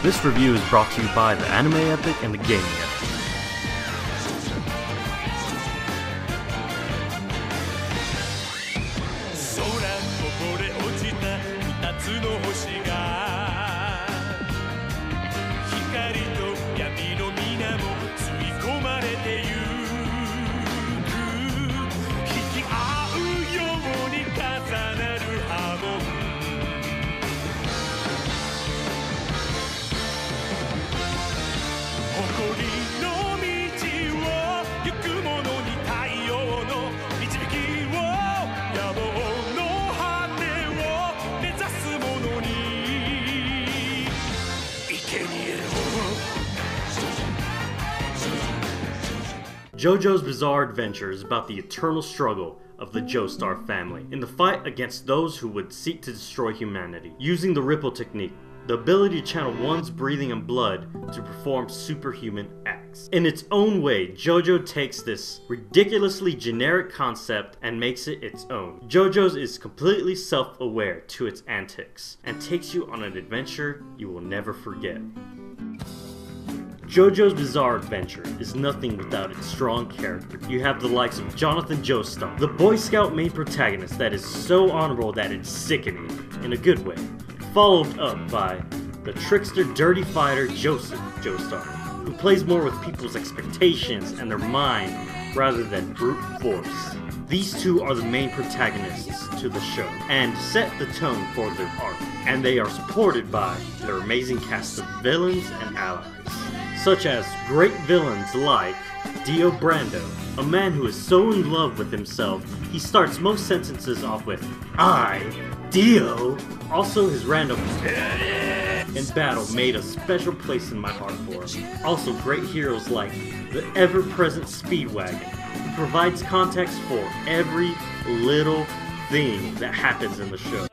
This review is brought to you by the HandheldRailgun and the GAEpic. JoJo's Bizarre Adventure is about the eternal struggle of the Joestar family in the fight against those who would seek to destroy humanity. Using the ripple technique, the ability to channel one's breathing and blood to perform superhuman acts. In its own way, JoJo takes this ridiculously generic concept and makes it its own. JoJo's is completely self-aware to its antics and takes you on an adventure you will never forget. JoJo's Bizarre Adventure is nothing without its strong character. You have the likes of Jonathan Joestar, the Boy Scout main protagonist that is so honorable that it's sickening, in a good way, followed up by the trickster dirty fighter Joseph Joestar, who plays more with people's expectations and their mind rather than brute force. These two are the main protagonists to the show and set the tone for their arc, and they are supported by their amazing cast of villains and allies, such as great villains like Dio Brando, a man who is so in love with himself, he starts most sentences off with, "I, Dio." Also his random in battle made a special place in my heart for him. Also great heroes like the ever-present Speedwagon, who provides context for every little thing that happens in the show.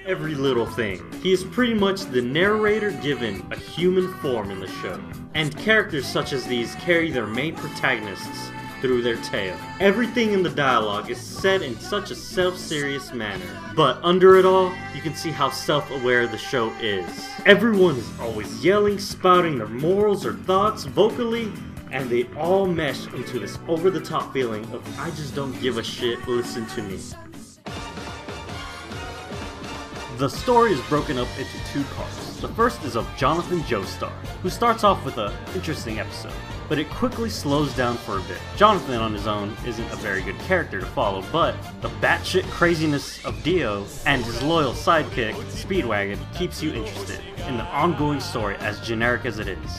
Every little thing. He is pretty much the narrator given a human form in the show. And characters such as these carry their main protagonists through their tale. Everything in the dialogue is said in such a self-serious manner, but under it all, you can see how self-aware the show is. Everyone is always yelling, spouting their morals or thoughts vocally, and they all mesh into this over-the-top feeling of "I just don't give a shit, listen to me." The story is broken up into two parts. The first is of Jonathan Joestar, who starts off with an interesting episode, but it quickly slows down for a bit. Jonathan on his own isn't a very good character to follow, but the batshit craziness of Dio and his loyal sidekick, Speedwagon, keeps you interested in the ongoing story, as generic as it is.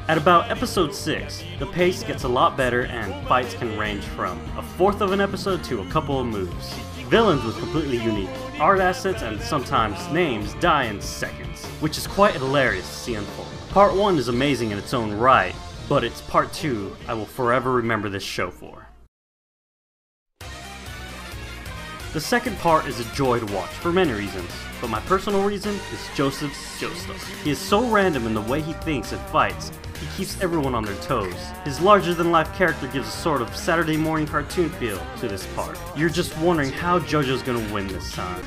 At about episode 6, the pace gets a lot better and fights can range from a fourth of an episode to a couple of moves. Villains with completely unique art assets and sometimes names die in seconds, which is quite hilarious to see unfold. Part 1 is amazing in its own right, but it's part 2 I will forever remember this show for. The second part is a joy to watch for many reasons, but my personal reason is Joseph Joestar. He is so random in the way he thinks and fights, he keeps everyone on their toes. His larger-than-life character gives a sort of Saturday morning cartoon feel to this part. You're just wondering how JoJo's gonna win this time.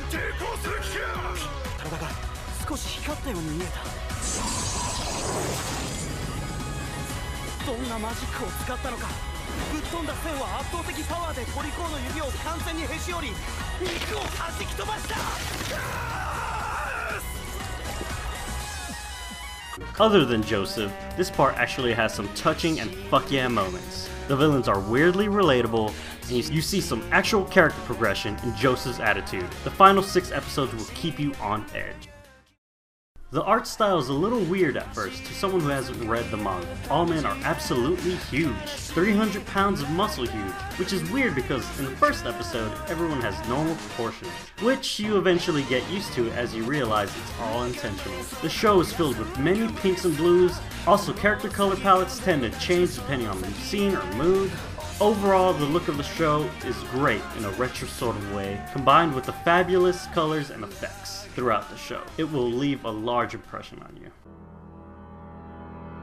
Other than Joseph, this part actually has some touching and fuck yeah moments. The villains are weirdly relatable, and you see some actual character progression in Joseph's attitude. The final 6 episodes will keep you on edge. The art style is a little weird at first to someone who hasn't read the manga. All men are absolutely huge, 300 pounds of muscle huge, which is weird because in the first episode, everyone has normal proportions, which you eventually get used to as you realize it's all intentional. The show is filled with many pinks and blues. Also, character color palettes tend to change depending on the scene or mood. Overall, the look of the show is great in a retro sort of way, combined with the fabulous colors and effects throughout the show. It will leave a large impression on you.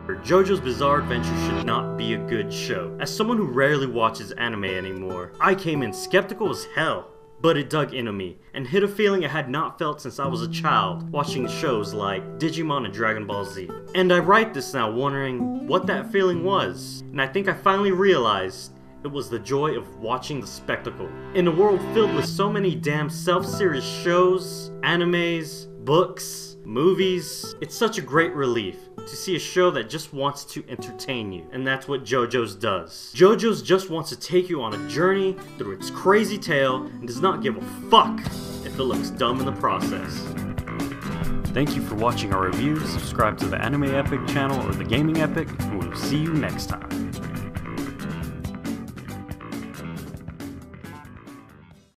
JoJo's Bizarre Adventure should not be a good show. As someone who rarely watches anime anymore, I came in skeptical as hell. But it dug into me, and hit a feeling I had not felt since I was a child, watching shows like Digimon and Dragon Ball Z. And I write this now wondering what that feeling was, and I think I finally realized it was the joy of watching the spectacle. In a world filled with so many damn self-serious shows, animes, books, movies, it's such a great relief to see a show that just wants to entertain you, and that's what JoJo's does. JoJo's just wants to take you on a journey through its crazy tale and does not give a fuck if it looks dumb in the process. Thank you for watching our reviews. Subscribe to the Anime Epic channel or the Gaming Epic, and we'll see you next time.